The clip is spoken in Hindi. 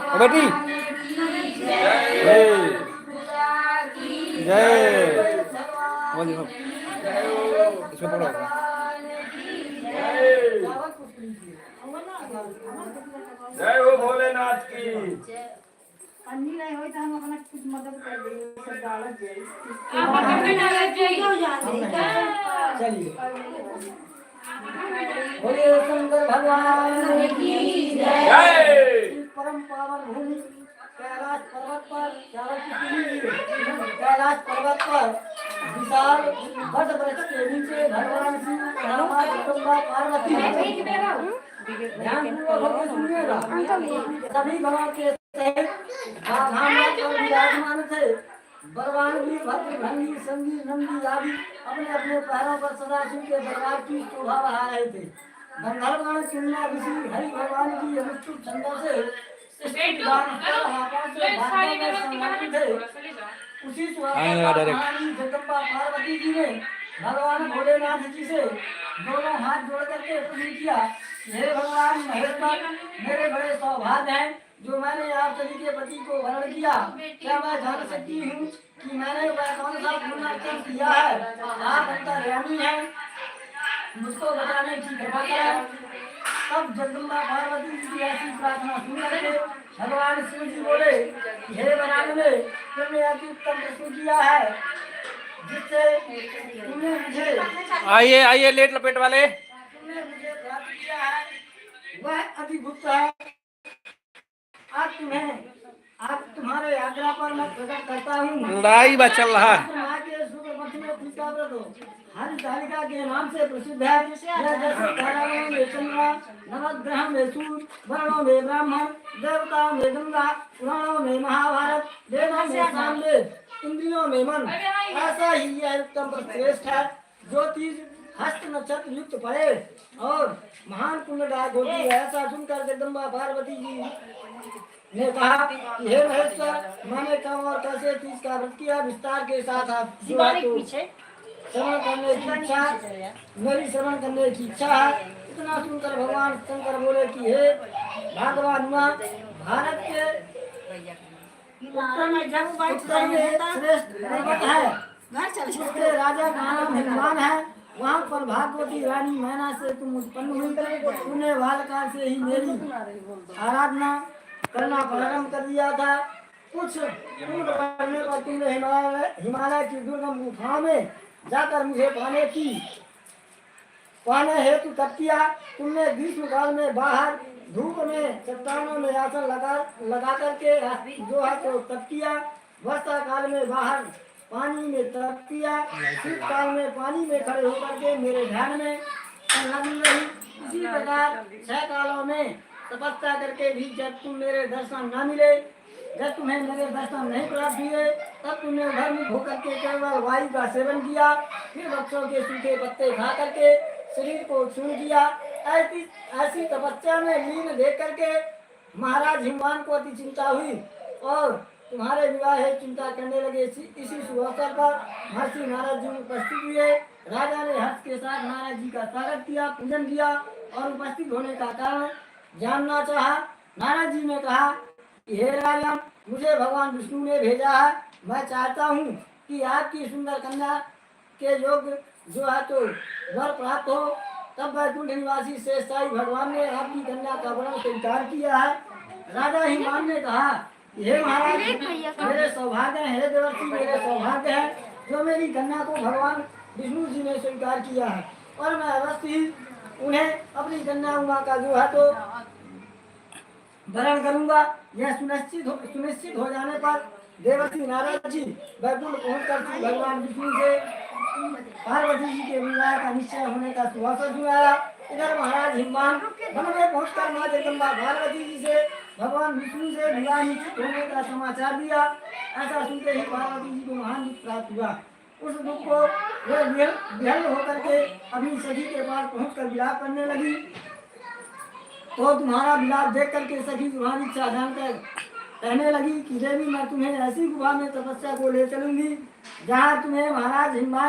ओ बेटी जय जय बोल देखो इसमें पढ़ो जय हो भोलेनाथ की। अन्नी नहीं होई तो हम अपना कुछ मदद कर देंगे सब डालत जाए आप अपने डालत जाइए क्यों जान दे चलिए बोले शंकर भगवान की जय। परम पावन भूमि कैलाश पर्वत पर कैलाश पर्वत पर विशाल वट वृक्ष के नीचे भगवान शिव ब्रह्मा जगदम्बा पार्वती ध्यानपूर्वक होकर सुनिएगा सभी भगवान के धाम पर विराजमान थे। बलवान भी भद्र भंगी संगी नंदी आदि अपने अपने पैरों पर सदाशिव के दरबार की शोभा बढ़ा रहे थे। गंधर्वगण चुनिया ऋषि हरि भगवान की अनुष्टुप छंदों से उसी जगदम्बा पार्वती जी ने भगवान भोलेनाथ जी से दोनों हाथ जोड़ करके प्रश्न किया, हे भगवान महेश्वर, मेरे बड़े सौभाग्य हैं जो मैंने आप सभी के पति को वरण किया। क्या मैं जान सकती हूँ कि मैंने वह कौन सा पुण्य किया है? आप अंतर्यामी हैं, मुझको बताने की कृपा करें। तब जगदम्बा पार्वती जी की ऐसी प्रार्थना सुन करके भगवान शिव जी बोले, हे वरानवे, तुमने अति उत्तम प्रश्न किया है जिससे तुमने मुझे आइए आइए लेट लपेट वाले प्राप्त किया है वह अति गुप्त है। आज तुम्हारे आज्ञा पर मैं प्रकट करता हूँ। लड़ाई बा चल रहा है। हर तालिका के नाम से प्रसिद्ध है। नवग्रह में सूर्य, वर्णों में ब्राह्मण, देवताओं में गंगा, पुराणों में महाभारत, वेदों में सामवेद, इंद्रियों में मन। ऐसा ही यह उत्तम पर श्रेष्ठ है जो तीज हस्त नक्षत्र युक्त पड़े और महान पुण्यदायक होती है। ऐसा सुनकर जगदम्बा पार्वती जी ने कहा कि हे महेश्वर, मैंने कब और कैसे तीज का व्रत किया, विस्तार के साथ आप श्रवण करने की इच्छा, मेरी श्रवण करने की इच्छा है। इतना सुनकर भगवान शंकर बोले कि हे भगवान, भारत के उत्तर में श्रेष्ठ पर्वत है, उसके राजा का नाम हिमवान है। वहाँ पर भागवती रानी मैना से तुम उत्पन्न हुई। तुमने बालकाल से ही मेरी आराधना करना प्रारंभ कर दिया था। कुछ पूर्ण करने पर तुमने हिमालय की दुर्गम गुफाओं में जाकर मुझे पाने हेतु तप किया। तुमने ग्रीष्म काल में बाहर धूप में चट्टानों में आसन लगा करके जो है तो तप किया। वर्षा काल में बाहर पानी में तप किया। शीत काल में पानी में खड़े होकर के मेरे ध्यान में संलग्न रही। इसी प्रकार 6 कालों में तपस्या करके भी जब तुम मेरे दर्शन न मिले, जब तुम्हें मेरे दर्शन नहीं प्राप्त हुए, तब तुमने धर्म होकर के केवल वायु का सेवन किया। फिर वृक्षों के सूखे पत्ते खा करके शरीर को क्षीण किया। ऐसी तपस्या में लीन देख करके महाराज हिमवान को अति चिंता हुई और तुम्हारे विवाह हेतु चिंता करने लगे। इसी शुभ अवसर पर महर्षि नारद जी उपस्थित हुए। राजा ने हर्ष के साथ नारद जी का स्वागत किया, पूजन किया और उपस्थित होने का कारण जानना चाहा। नारद जी ने कहा कि हे राजा, मुझे भगवान विष्णु ने भेजा है। मैं चाहता हूँ कि आपकी सुंदर कन्या के योग्य जो है तो वर प्राप्त हो। तब वैकुंठ निवासी शेषशाही भगवान ने आपकी कन्या का वरण स्वीकार किया है। राजा हिमवान ने कहा, हे महाराज, मेरे सौभाग्य है, हे देवर्षि, मेरे सौभाग्य है जो मेरी कन्या को भगवान विष्णु जी ने स्वीकार किया है और मैं अवश्य ही उन्हें अपनी कन्या उमा का जो है तो वरण करूंगा। यह सुनिश्चित हो जाने पर देवर्षि नारद जी वैकुंठ पहुंचकर भगवान विष्णु से पार्वती जी के विवाह का निश्चय होने का सुवासन सुनाया। इधर महाराज हिमवान वन में पहुंचकर मां जगदम्बा पार्वती जी से भगवान विष्णु से विवाह निश्चित होने का समाचार दिया। ऐसा सुनते ही पार्वती जी को महान दुख प्राप्त हुआ। उस दुख को वे विहल होकर के अपनी सखी के पास पहुंचकर विलाप करने लगी। तो तुम्हारा विलाप देख करके सखी तुम्हारी इच्छा जानकर कहने लगी कि देवी, मैं तुम्हें ऐसी गुफा में तपस्या को ले चलूंगी जहाँ तुम्हें महाराज हिमवान